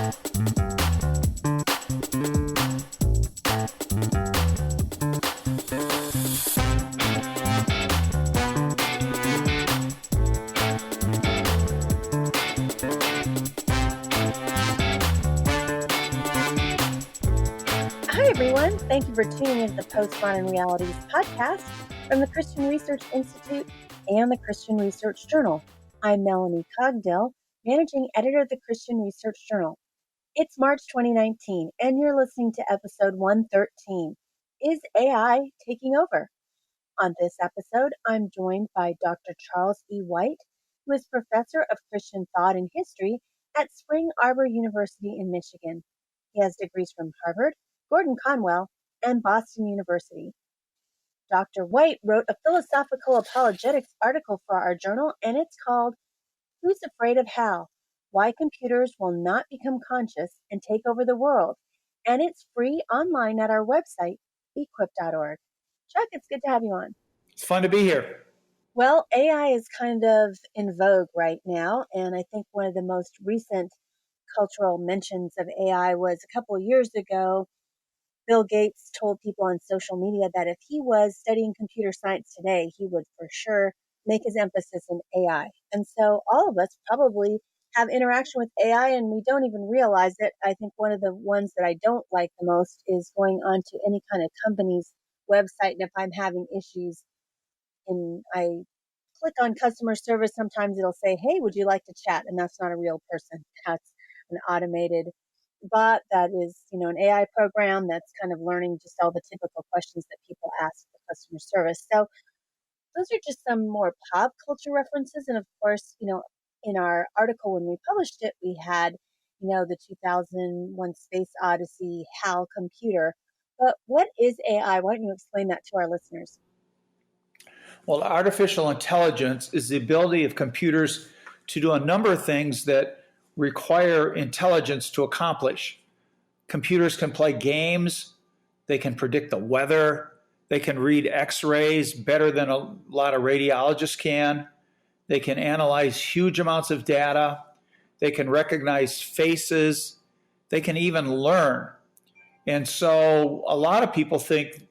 Everyone, thank you for tuning into the Postmodern Realities podcast from the Christian Research Institute and the Christian Research Journal. I'm Melanie Cogdill, Managing Editor of the Christian Research Journal. It's March 2019, and you're listening to episode 113, Is AI Taking Over? On this episode, I'm joined by Dr. Charles E. White, who is Professor of Christian Thought and History at Spring Arbor University in Michigan. He has degrees from Harvard, Gordon Conwell, and Boston University. Dr. White wrote a philosophical apologetics article for our journal, and it's called Who's Afraid of Hal? Why Computers Will Not Become Conscious and Take Over the World. And it's free online at our website, equip.org. Chuck, it's good to have you on. It's fun to be here. Well, AI is kind of in vogue right now, and I think one of the most recent cultural mentions of AI was a couple of years ago. Bill Gates told people on social media that if he was studying computer science today, he would for sure make his emphasis in AI. And so all of us probably have interaction with AI and we don't even realize it. I think one of the ones that I don't like the most is going onto any kind of company's website. And if I'm having issues and I click on customer service, sometimes it'll say, hey, would you like to chat? And that's not a real person. That's an automated bot that is, an AI program that's kind of learning just all the typical questions that people ask for customer service. So those are just some more pop culture references. And of course, in our article when we published it, we had, the 2001 Space Odyssey HAL computer. But what is AI? Why don't you explain that to our listeners? Well, artificial intelligence is the ability of computers to do a number of things that require intelligence to accomplish. Computers can play games, they can predict the weather, they can read x-rays better than a lot of radiologists can, they can analyze huge amounts of data, they can recognize faces, they can even learn. And so a lot of people think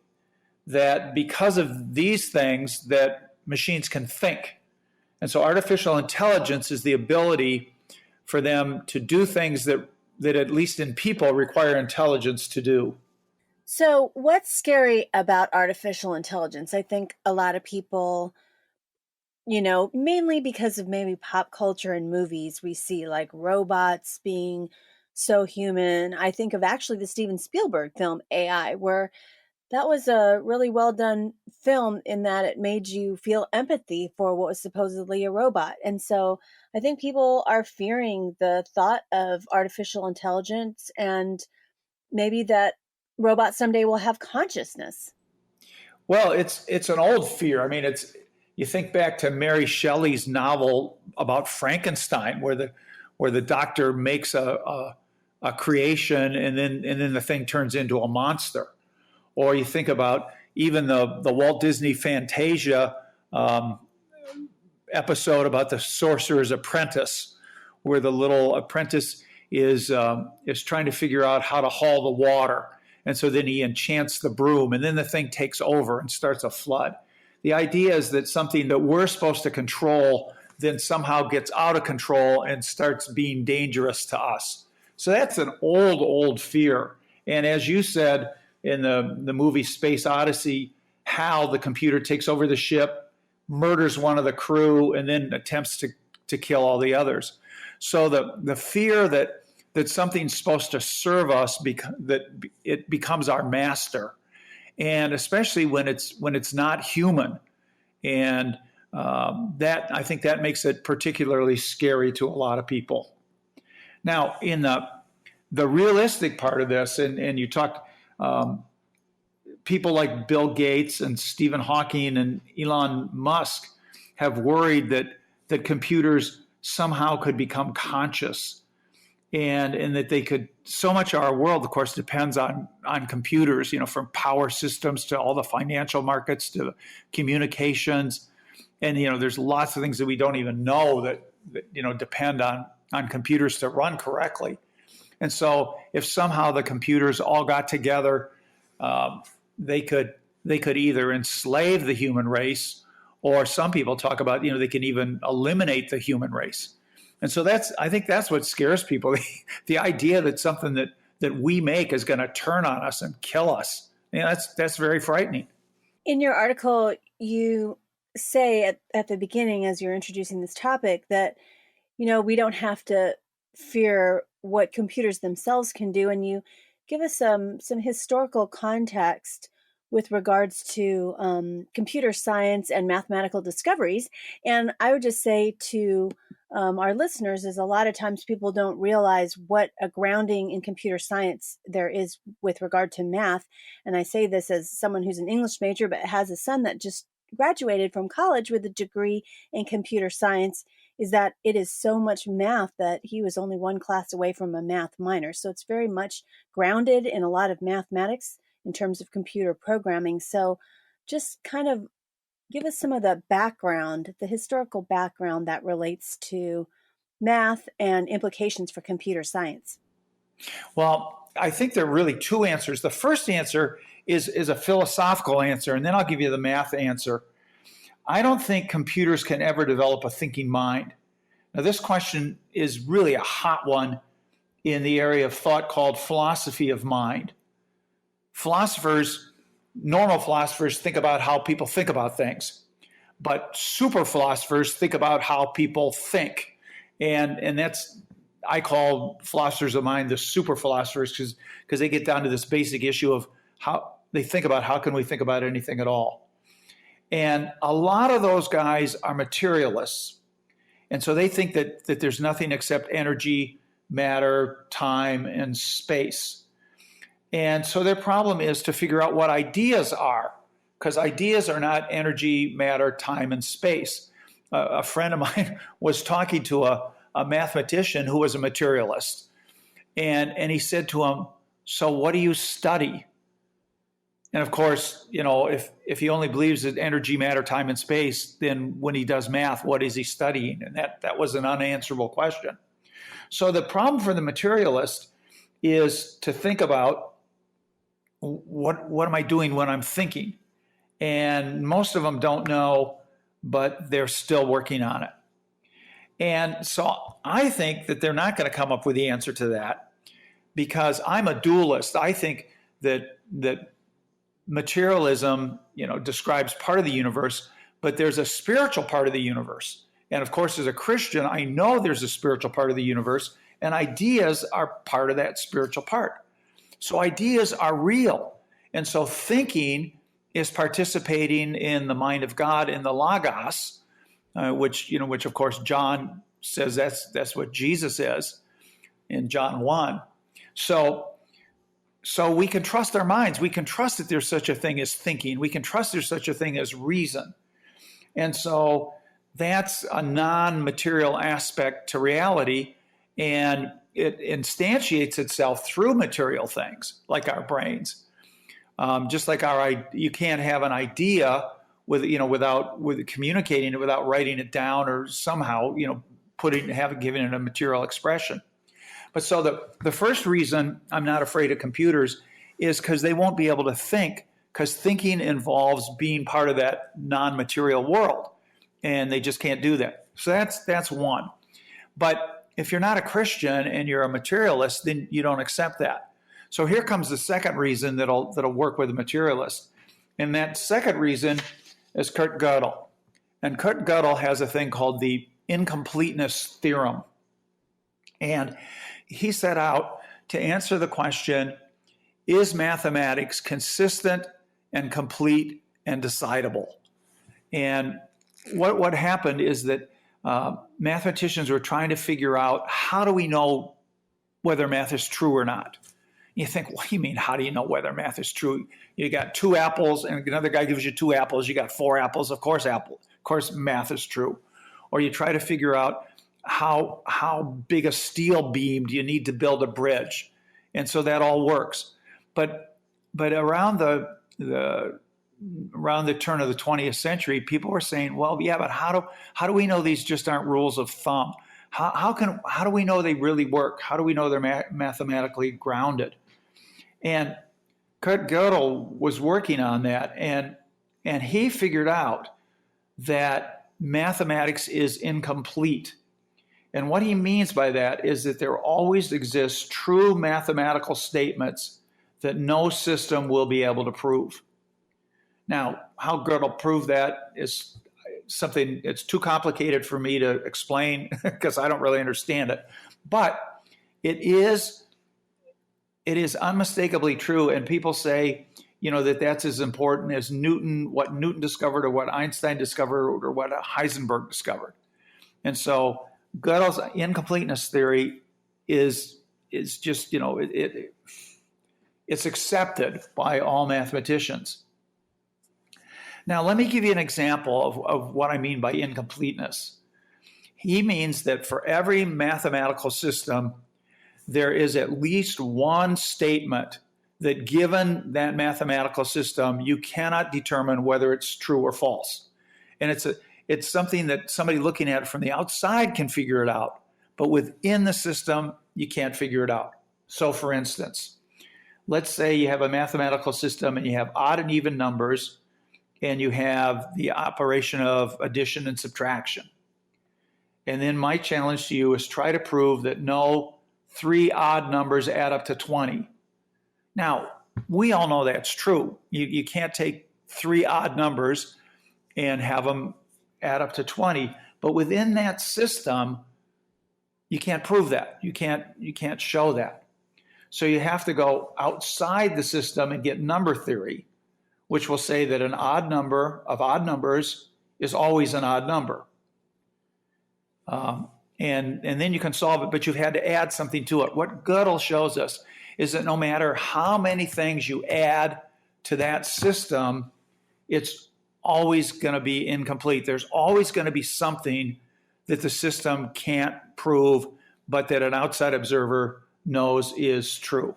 that because of these things that machines can think. And so artificial intelligence is the ability for them to do things that at least in people require intelligence to do. So what's scary about artificial intelligence? I think a lot of people, mainly because of maybe pop culture and movies, we see like robots being so human. I think of actually the Steven Spielberg film AI, where that was a really well done film in that it made you feel empathy for what was supposedly a robot. And so I think people are fearing the thought of artificial intelligence and maybe that robots someday will have consciousness. Well, it's an old fear. I mean, you think back to Mary Shelley's novel about Frankenstein, where the doctor makes a creation and then the thing turns into a monster. Or you think about even the Walt Disney Fantasia episode about the Sorcerer's Apprentice, where the little apprentice is trying to figure out how to haul the water. And so then he enchants the broom, and then the thing takes over and starts a flood. The idea is that something that we're supposed to control then somehow gets out of control and starts being dangerous to us. So that's an old fear. And as you said, in the movie Space Odyssey, HAL, the computer, takes over the ship, murders one of the crew, and then attempts to kill all the others. So the fear that something's supposed to serve us, that it becomes our master, and especially when it's not human, and that I think that makes it particularly scary to a lot of people. Now, in the realistic part of this, and you talked. People like Bill Gates and Stephen Hawking and Elon Musk have worried that computers somehow could become conscious, and that they could. So much of our world, of course, depends on computers. From power systems to all the financial markets to communications, and there's lots of things that we don't even know that depend on computers to run correctly. And so if somehow the computers all got together, um, they could either enslave the human race, or some people talk about, they can even eliminate the human race. And so I think that's what scares people. The idea that something that we make is going to turn on us and kill us. That's very frightening. In your article, you say at the beginning, as you're introducing this topic, that we don't have to fear what computers themselves can do, and you give us some historical context with regards to computer science and mathematical discoveries. And I would just say to our listeners is a lot of times people don't realize what a grounding in computer science there is with regard to math. And I say this as someone who's an English major but has a son that just graduated from college with a degree in computer science, is that it is so much math that he was only one class away from a math minor. So it's very much grounded in a lot of mathematics in terms of computer programming. So just kind of give us some of the background, the historical background that relates to math and implications for computer science. Well, I think there are really two answers. The first answer is a philosophical answer, and then I'll give you the math answer. I don't think computers can ever develop a thinking mind. Now, this question is really a hot one in the area of thought called philosophy of mind. Normal philosophers think about how people think about things, but super philosophers think about how people think. And that's, I call philosophers of mind the super philosophers, because they get down to this basic issue of how they think about how can we think about anything at all. And a lot of those guys are materialists. And so they think that there's nothing except energy, matter, time, and space. And so their problem is to figure out what ideas are, because ideas are not energy, matter, time, and space. A friend of mine was talking to a mathematician who was a materialist. And he said to him, "So what do you study?" And of course, if he only believes that energy, matter, time, and space, then when he does math, what is he studying? And that was an unanswerable question. So the problem for the materialist is to think about what am I doing when I'm thinking? And most of them don't know, but they're still working on it. And so I think that they're not going to come up with the answer to that, because I'm a dualist. I think that materialism, describes part of the universe, but there's a spiritual part of the universe. And of course, as a Christian, I know there's a spiritual part of the universe, and ideas are part of that spiritual part. So ideas are real. And so thinking is participating in the mind of God, in the Logos, which of course John says that's what Jesus is in John 1. So we can trust our minds. We can trust that there's such a thing as thinking. We can trust there's such a thing as reason. And so that's a non-material aspect to reality, and it instantiates itself through material things like our brains. Just like you can't have an idea without communicating it, without writing it down, or somehow giving it a material expression. But so the first reason I'm not afraid of computers is because they won't be able to think, because thinking involves being part of that non-material world, and they just can't do that. So that's one. But if you're not a Christian and you're a materialist, then you don't accept that. So here comes the second reason that'll work with a materialist. And that second reason is Kurt Gödel. And Kurt Gödel has a thing called the incompleteness theorem. And he set out to answer the question, is mathematics consistent and complete and decidable? And what happened is that mathematicians were trying to figure out, how do we know whether math is true or not? You think, what do you mean, how do you know whether math is true? You got 2 apples and another guy gives you 2 apples. You got 4 apples. Of course math is true. Or you try to figure out how big a steel beam do you need to build a bridge? And so that all works. But around the turn of the 20th century, people were saying, well, yeah, but how do we know these just aren't rules of thumb? How do we know they really work? How do we know they're mathematically grounded? And Kurt Gödel was working on that, and he figured out that mathematics is incomplete. And what he means by that is that there always exists true mathematical statements that no system will be able to prove. Now, how Gödel proved that is something it's too complicated for me to explain because I don't really understand it. But it is unmistakably true, and people say, that that's as important as what Newton discovered or what Einstein discovered or what Heisenberg discovered. And so Gödel's incompleteness theory is just, it's accepted by all mathematicians. Now, let me give you an example of what I mean by incompleteness. He means that for every mathematical system, there is at least one statement that, given that mathematical system, you cannot determine whether it's true or false. And it's something that somebody looking at it from the outside can figure it out, but within the system, you can't figure it out. So, for instance, let's say you have a mathematical system and you have odd and even numbers, and you have the operation of addition and subtraction. And then my challenge to you is try to prove that no 3 odd numbers add up to 20. Now, we all know that's true. You can't take 3 odd numbers and have them add up to 20. But within that system, you can't prove that. You can't show that. So you have to go outside the system and get number theory, which will say that an odd number of odd numbers is always an odd number. And then you can solve it, but you've had to add something to it. What Gödel shows us is that no matter how many things you add to that system, it's always going to be incomplete. There's always going to be something that the system can't prove, but that an outside observer knows is true.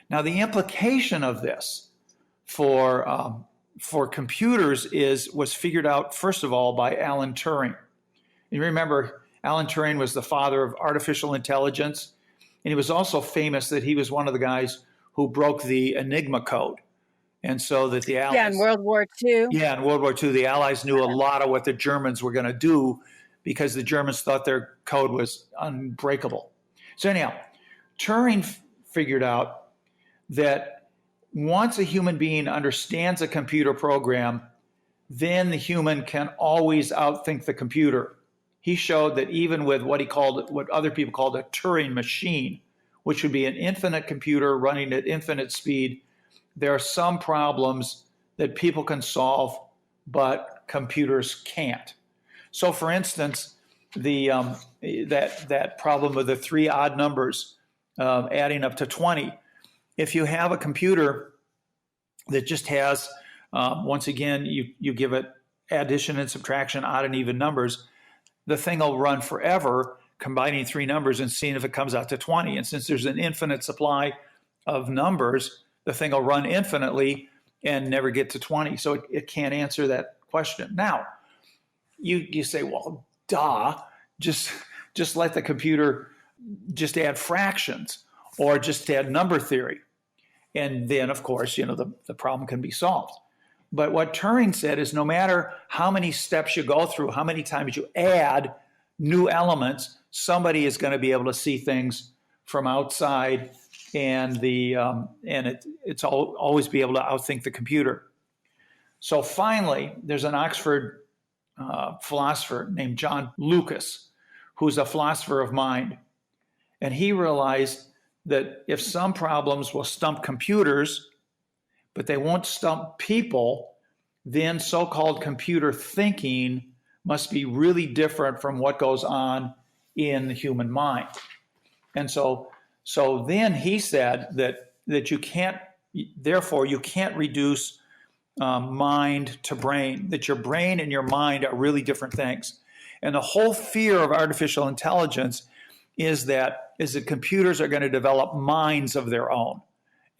Now, the implication of this for computers was figured out, first of all, by Alan Turing. You remember, Alan Turing was the father of artificial intelligence, and he was also famous that he was one of the guys who broke the Enigma code. And so that the Allies... Yeah, in World War II. Yeah, in World War II, the Allies knew a lot of what the Germans were going to do because the Germans thought their code was unbreakable. So anyhow, Turing figured out that once a human being understands a computer program, then the human can always outthink the computer. He showed that even with what other people called a Turing machine, which would be an infinite computer running at infinite speed, there are some problems that people can solve, but computers can't. So, for instance, that problem of the 3 odd numbers adding up to 20. If you have a computer that just has, once again, you give it addition and subtraction, odd and even numbers, the thing will run forever combining 3 numbers and seeing if it comes out to 20. And since there's an infinite supply of numbers, the thing will run infinitely and never get to 20. So it can't answer that question. Now, you say, well, duh, just let the computer just add fractions or just add number theory. And then, of course, the problem can be solved. But what Turing said is no matter how many steps you go through, how many times you add new elements, somebody is going to be able to see things from outside, and it's always be able to outthink the computer. So finally, there's an Oxford philosopher named John Lucas, who's a philosopher of mind. And he realized that if some problems will stump computers, but they won't stump people, then so-called computer thinking must be really different from what goes on in the human mind. And so then he said that you can't reduce mind to brain, that your brain and your mind are really different things. And the whole fear of artificial intelligence is that computers are going to develop minds of their own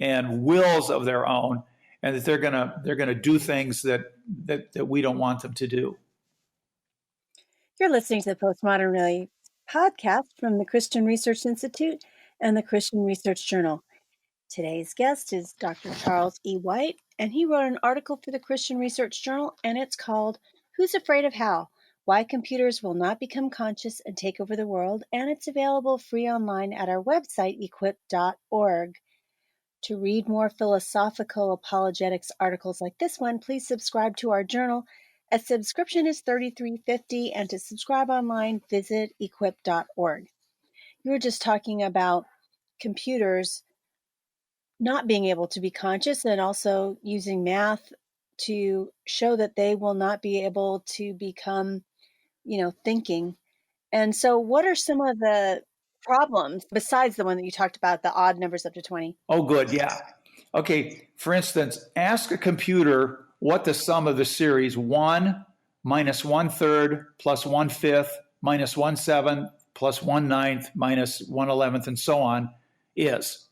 and wills of their own, and that they're going to do things that we don't want them to do. You're listening to the Postmodern Really podcast from the Christian Research Institute and the Christian Research Journal. Today's guest is Dr. Charles E. White, and he wrote an article for the Christian Research Journal, and it's called Who's Afraid of How? Why Computers Will Not Become Conscious and Take Over the World, and it's available free online at our website, equip.org. To read more philosophical apologetics articles like this one, please subscribe to our journal. A subscription is $33.50, and to subscribe online, visit equip.org. You were just talking about computers not being able to be conscious and also using math to show that they will not be able to become, thinking. And so what are some of the problems besides the one that you talked about, the odd numbers up to 20? Oh, good. Yeah. Okay. For instance, ask a computer what the sum of the series 1 minus 1/3 plus 1/5 minus 1/7 plus 1/9 minus 1/11 and so on is.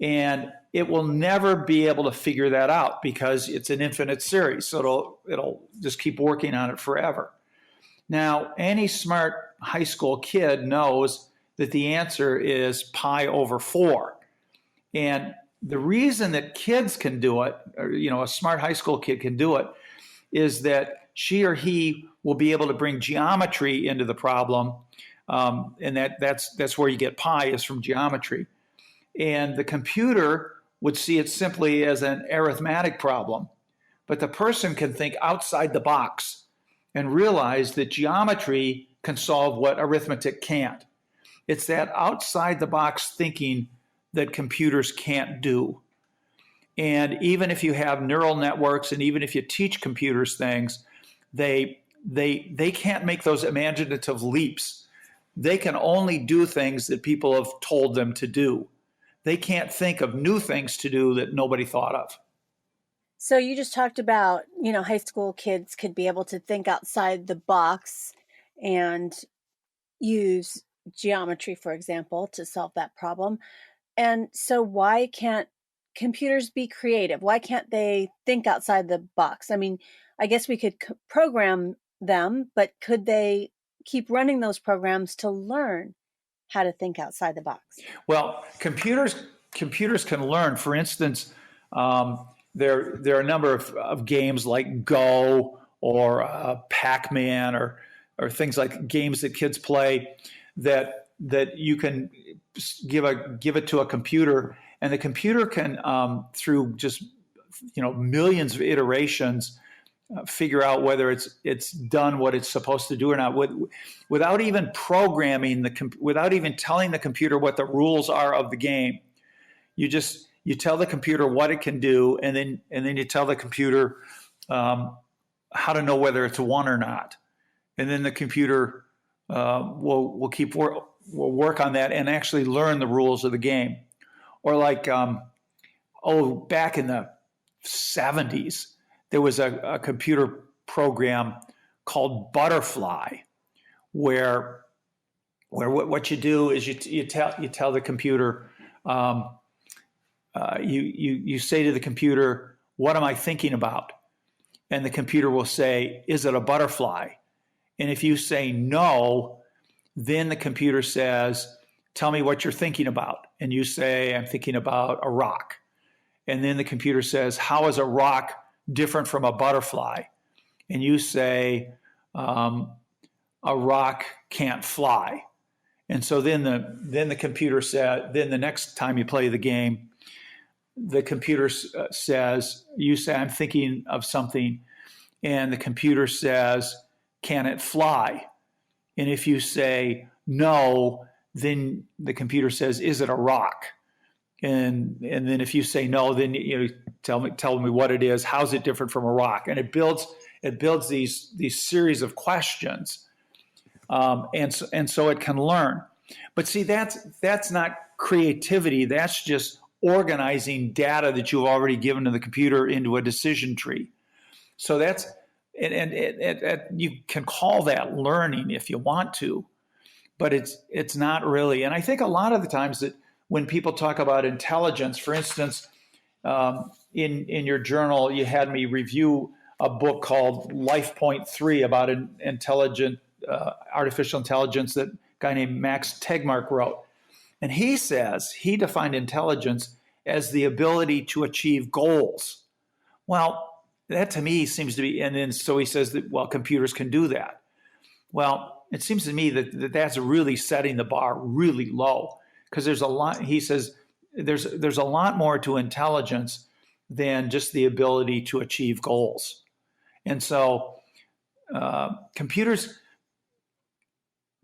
And it will never be able to figure that out because it's an infinite series. So it'll just keep working on it forever. Now, any smart high school kid knows that the answer is pi over 4. And the reason that kids can do it, or a smart high school kid can do it, is that she or he will be able to bring geometry into the problem, and that's where you get pi, is from geometry. And the computer would see it simply as an arithmetic problem, but the person can think outside the box and realize that geometry can solve what arithmetic can't. It's that outside the box thinking that computers can't do. And even if you have neural networks and even if you teach computers things, they can't make those imaginative leaps. They can only do things that people have told them to do. They can't think of new things to do that nobody thought of. So you just talked about, high school kids could be able to think outside the box and use geometry, for example, to solve that problem. And so why can't computers be creative? Why can't they think outside the box? I mean, I guess we could program them, but could they keep running those programs to learn how to think outside the box? Well, computers can learn. For instance, there are a number of games like Go or Pac-Man or things like games that kids play that you can give it to a computer, and the computer can through just millions of iterations figure out whether it's done what it's supposed to do or not, without even programming without even telling the computer what the rules are of the game. You tell the computer what it can do, and then you tell the computer how to know whether it's one or not, and then the computer will work on that and actually learn the rules of the game. Or like back in the 70s, there was a computer program called Butterfly, where what you do is you tell the computer, you say to the computer, what am I thinking about? And the computer will say, is it a butterfly? And if you say no, then the computer says, tell me what you're thinking about. And you say, I'm thinking about a rock. And then the computer says, how is a rock different from a butterfly? And you say, a rock can't fly. And so then the computer said, then the next time you play the game, the computer says, you say, I'm thinking of something. And the computer says, can it fly? And if you say no, then the computer says, is it a rock? And then if you say no, then tell me what it is. How's it different from a rock? And it builds these series of questions, and so it can learn. But see, that's not creativity. That's just organizing data that you've already given to the computer into a decision tree. So that's and you can call that learning if you want to, but it's not really. And I think a lot of the times that when people talk about intelligence, for instance, in your journal, you had me review a book called Life Point 3 about an intelligent artificial intelligence that guy named Max Tegmark wrote. And he says he defined intelligence as the ability to achieve goals. Well, that to me seems to be, and then so he says that, well, computers can do that. Well, it seems to me that that's really setting the bar really low, because there's a lot, he says, there's a lot more to intelligence than just the ability to achieve goals. And so computers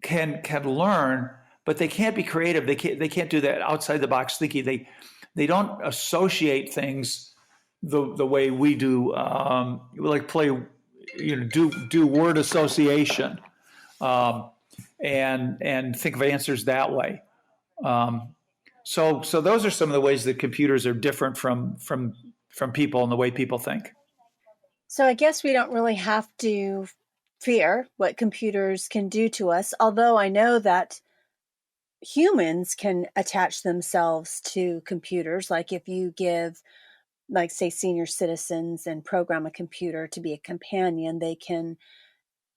can learn, but they can't be creative. They can't do that outside the box thinking. They don't associate things the way we do, like play, do word association, and think of answers that way. So those are some of the ways that computers are different from people and the way people think. So I guess we don't really have to fear what computers can do to us, although I know that humans can attach themselves to computers. Like if you give, like, say, senior citizens and program a computer to be a companion, they can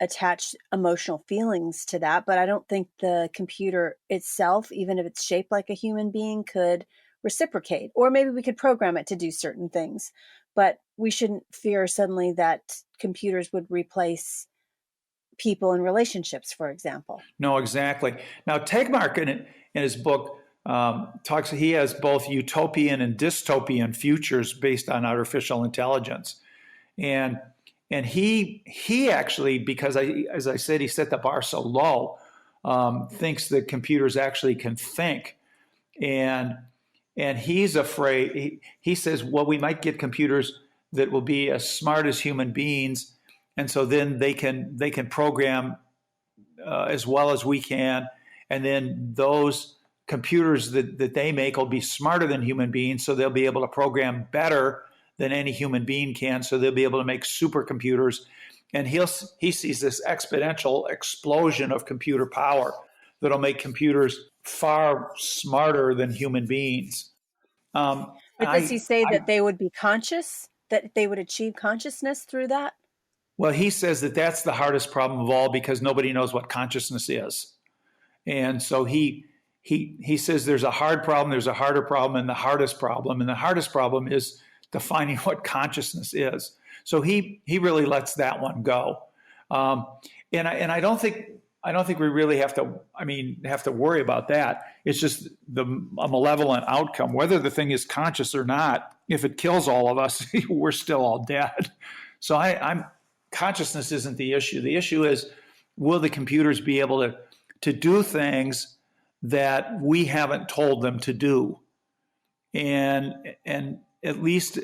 attach emotional feelings to that. But I don't think the computer itself, even if it's shaped like a human being, could reciprocate. Or maybe we could program it to do certain things. But we shouldn't fear suddenly that computers would replace people in relationships, for example. No, exactly. Now, Tegmark in his book talks. He has both utopian and dystopian futures based on artificial intelligence, and he actually, because as I said, he set the bar so low, thinks that computers actually can think, and he's afraid. He says, well, we might get computers that will be as smart as human beings, and so then they can program as well as we can, and then those computers that they make will be smarter than human beings, so they'll be able to program better than any human being can, so they'll be able to make supercomputers. And he sees this exponential explosion of computer power that'll make computers far smarter than human beings. But does he say that they would be conscious, that they would achieve consciousness through that? Well, he says that that's the hardest problem of all, because nobody knows what consciousness is. And so he says there's a hard problem, there's a harder problem, and the hardest problem. And the hardest problem is defining what consciousness is. So he really lets that one go. And I don't think we really have to worry about that. It's just a malevolent outcome. Whether the thing is conscious or not, if it kills all of us, we're still all dead. So consciousness isn't the issue. The issue is, will the computers be able to do things that we haven't told them to do? And at least,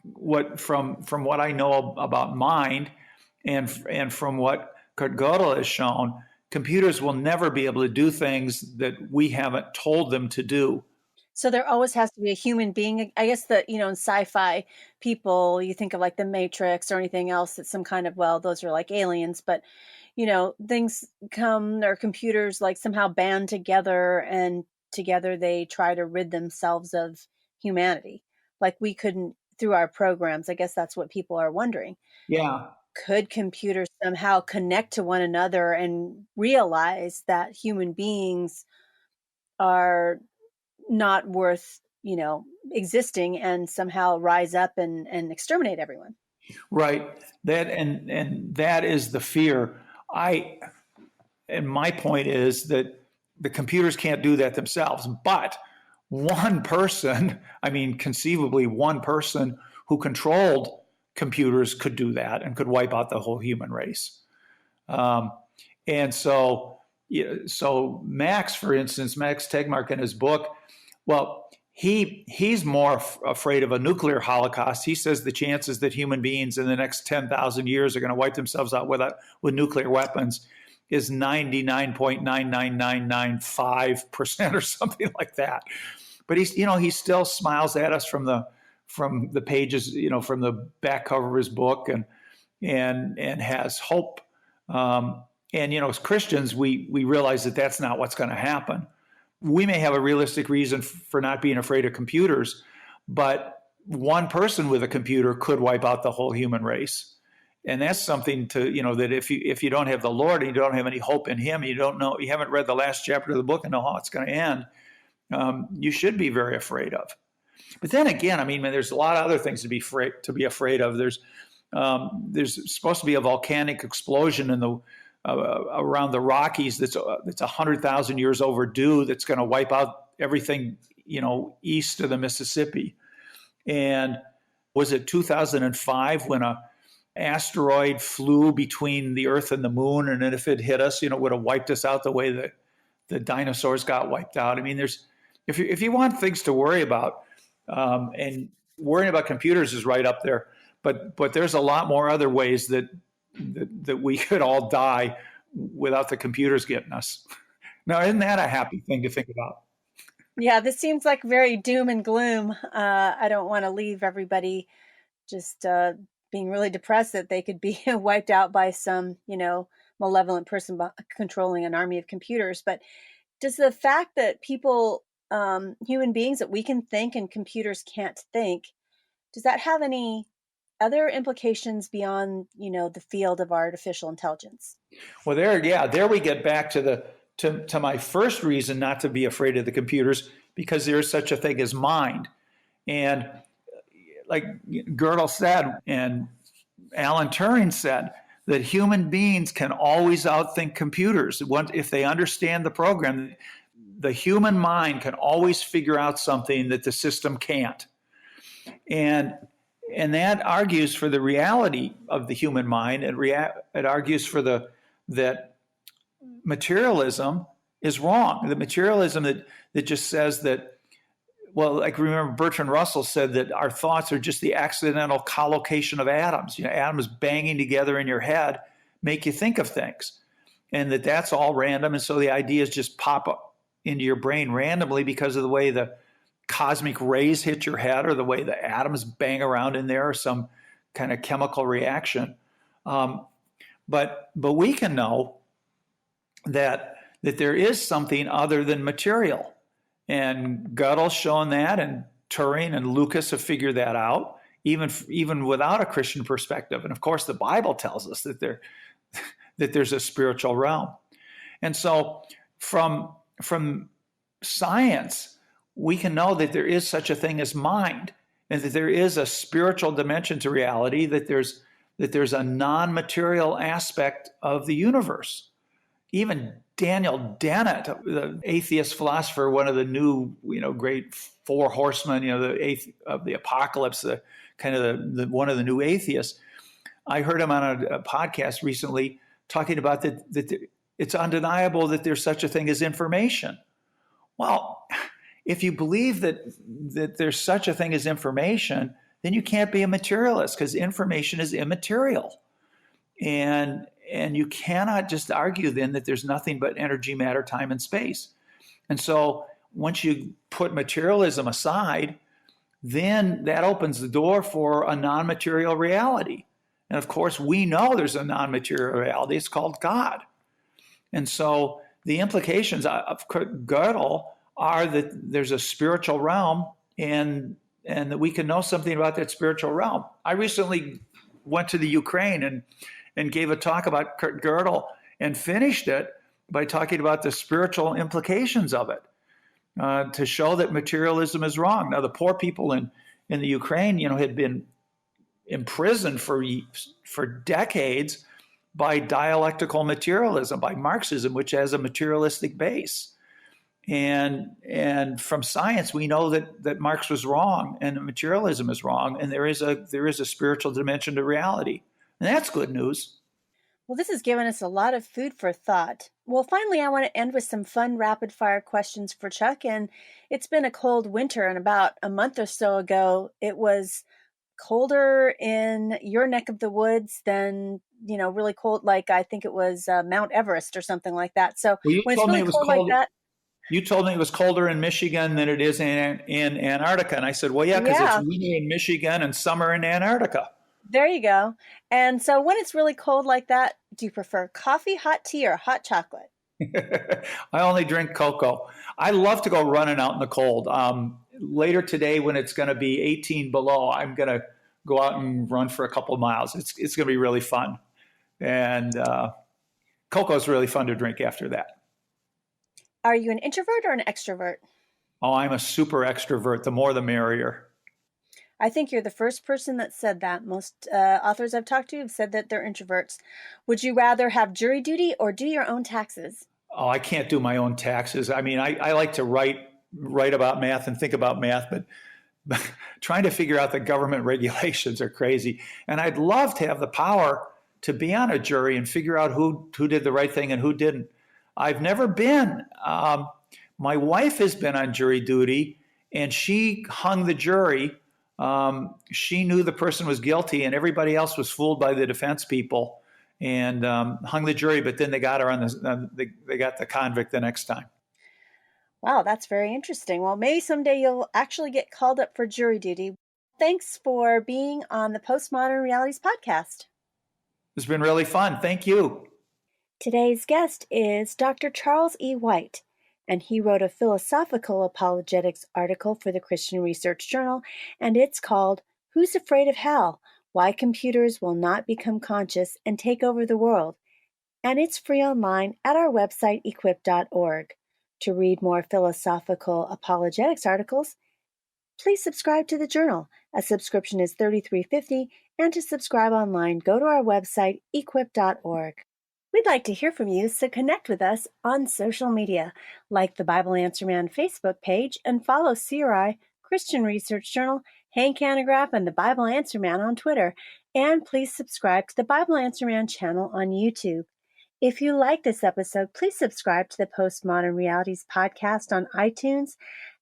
what from what I know about mind and from what Kurt Gödel has shown, computers will never be able to do things that we haven't told them to do. So there always has to be a human being. I guess that, in sci-fi, people, you think of like the Matrix or anything else that's some kind of, well, those are like aliens, but things come, or computers like somehow band together, and together they try to rid themselves of humanity. Like we couldn't, through our programs. I guess that's what people are wondering. Yeah. Could computers somehow connect to one another and realize that human beings are not worth, existing, and somehow rise up and exterminate everyone? Right. That and that is the fear. And my point is that the computers can't do that themselves, but one person, conceivably one person who controlled computers could do that and could wipe out the whole human race. And so Max, for instance, Max Tegmark in his book, well, he's more afraid of a nuclear holocaust. He says the chances that human beings in the next 10,000 years are going to wipe themselves out with nuclear weapons is 99.99995% or something like that. But he still smiles at us from the pages, from the back cover of his book, and has hope. And as Christians, we realize that that's not what's going to happen. We may have a realistic reason for not being afraid of computers, but one person with a computer could wipe out the whole human race. And that's something to, that if you don't have the Lord and you don't have any hope in Him, you don't know, you haven't read the last chapter of the book and know how it's going to end, you should be very afraid of. But then again, I mean, there's a lot of other things to be afraid of. There's supposed to be a volcanic explosion in the around the Rockies that's 100,000 years overdue. That's going to wipe out everything, east of the Mississippi. And was it 2005 when a asteroid flew between the Earth and the Moon, and if it hit us, it would have wiped us out the way that the dinosaurs got wiped out. I mean, if you want things to worry about, and worrying about computers is right up there, but there's a lot more other ways that we could all die without the computers getting us. Now, isn't that a happy thing to think about? Yeah, this seems like very doom and gloom. I don't want to leave everybody just being really depressed that they could be wiped out by some, malevolent person controlling an army of computers. But does the fact that people, human beings, that we can think and computers can't think, does that have any other implications beyond, the field of artificial intelligence? Well, there we get back to my first reason not to be afraid of the computers, because there is such a thing as mind. And like Gödel said, and Alan Turing said, that human beings can always outthink computers. If they understand the program, the human mind can always figure out something that the system can't. And that argues for the reality of the human mind. It argues for that materialism is wrong. The materialism that just says that, well, like remember Bertrand Russell said that our thoughts are just the accidental collocation of atoms. Atoms banging together in your head make you think of things, and that's all random. And so the ideas just pop up into your brain randomly because of the way the cosmic rays hit your head, or the way the atoms bang around in there, or some kind of chemical reaction. But we can know that there is something other than material. And Gödel's shown that, and Turing and Lucas have figured that out, even without a Christian perspective. And of course, the Bible tells us that there's a spiritual realm. And so from science, we can know that there is such a thing as mind, and that there is a spiritual dimension to reality, that there's a non-material aspect of the universe. Even Daniel Dennett, the atheist philosopher, one of the new, great four horsemen, of the apocalypse, one of the new atheists. I heard him on a podcast recently talking about that it's undeniable that there's such a thing as information. Well, if you believe that there's such a thing as information, then you can't be a materialist, because information is immaterial. And you cannot just argue then that there's nothing but energy, matter, time, and space. And so once you put materialism aside, then that opens the door for a non-material reality. And of course, we know there's a non-material reality. It's called God. And so the implications of Gödel are that there's a spiritual realm, and that we can know something about that spiritual realm. I recently went to the Ukraine and gave a talk about Gödel, and finished it by talking about the spiritual implications of it, to show that materialism is wrong. Now, the poor people in the Ukraine, had been imprisoned for decades by dialectical materialism, by Marxism, which has a materialistic base. And from science, we know that Marx was wrong, and materialism is wrong, and there is a spiritual dimension to reality. And that's good news. Well, this has given us a lot of food for thought. Well, finally, I want to end with some fun rapid fire questions for Chuck. And it's been a cold winter, and about a month or so ago, it was colder in your neck of the woods than, really cold, like I think it was Mount Everest or something like that. So when it's really cold like that. You told me it was colder in Michigan than it is in Antarctica. And I said, well, yeah, because it's winter in Michigan and summer in Antarctica. There you go. And so when it's really cold like that, do you prefer coffee, hot tea, or hot chocolate? I only drink cocoa. I love to go running out in the cold. Later today, when it's going to be 18 below, I'm going to go out and run for a couple of miles. It's going to be really fun. And cocoa is really fun to drink after that. Are you an introvert or an extrovert? Oh, I'm a super extrovert. The more the merrier. I think you're the first person that said that. Most authors I've talked to have said that they're introverts. Would you rather have jury duty or do your own taxes? Oh, I can't do my own taxes. I mean, I like to write about math and think about math, but trying to figure out the government regulations are crazy. And I'd love to have the power to be on a jury and figure out who did the right thing and who didn't. I've never been. My wife has been on jury duty, and she hung the jury. She knew the person was guilty, and everybody else was fooled by the defense people, and hung the jury. But then they got her on they got the convict the next time. Wow, that's very interesting. Well, maybe someday you'll actually get called up for jury duty. Thanks for being on the Postmodern Realities podcast. It's been really fun. Thank you. Today's guest is Dr. Charles E. White, and he wrote a philosophical apologetics article for the Christian Research Journal, and it's called Who's Afraid of Hell? Why Computers Will Not Become Conscious and Take Over the World. And it's free online at our website, equip.org. To read more philosophical apologetics articles, please subscribe to the journal. A subscription is $33.50, and to subscribe online, go to our website, equip.org. We'd like to hear from you, so connect with us on social media. Like the Bible Answer Man Facebook page and follow CRI, Christian Research Journal, Hank Hanegraaff, and the Bible Answer Man on Twitter. And please subscribe to the Bible Answer Man channel on YouTube. If you like this episode, please subscribe to the Postmodern Realities podcast on iTunes,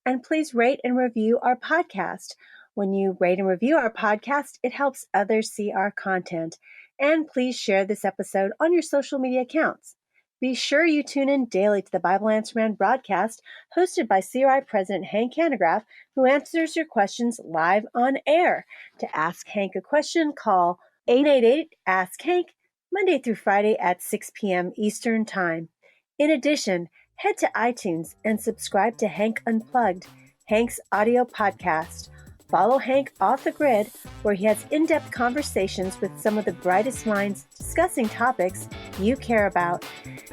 and please rate and review our podcast. When you rate and review our podcast, it helps others see our content. And please share this episode on your social media accounts. Be sure you tune in daily to the Bible Answer Man broadcast, hosted by CRI President Hank Hanegraaff, who answers your questions live on air. To ask Hank a question, call 888-ASK-HANK, Monday through Friday at 6 p.m. Eastern Time. In addition, head to iTunes and subscribe to Hank Unplugged, Hank's audio podcast. Follow Hank off the grid, where he has in-depth conversations with some of the brightest minds discussing topics you care about.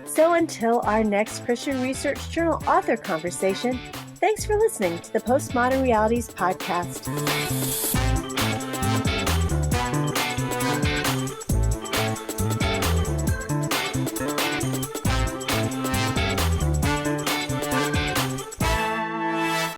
So until our next Christian Research Journal author conversation, thanks for listening to the Postmodern Realities podcast.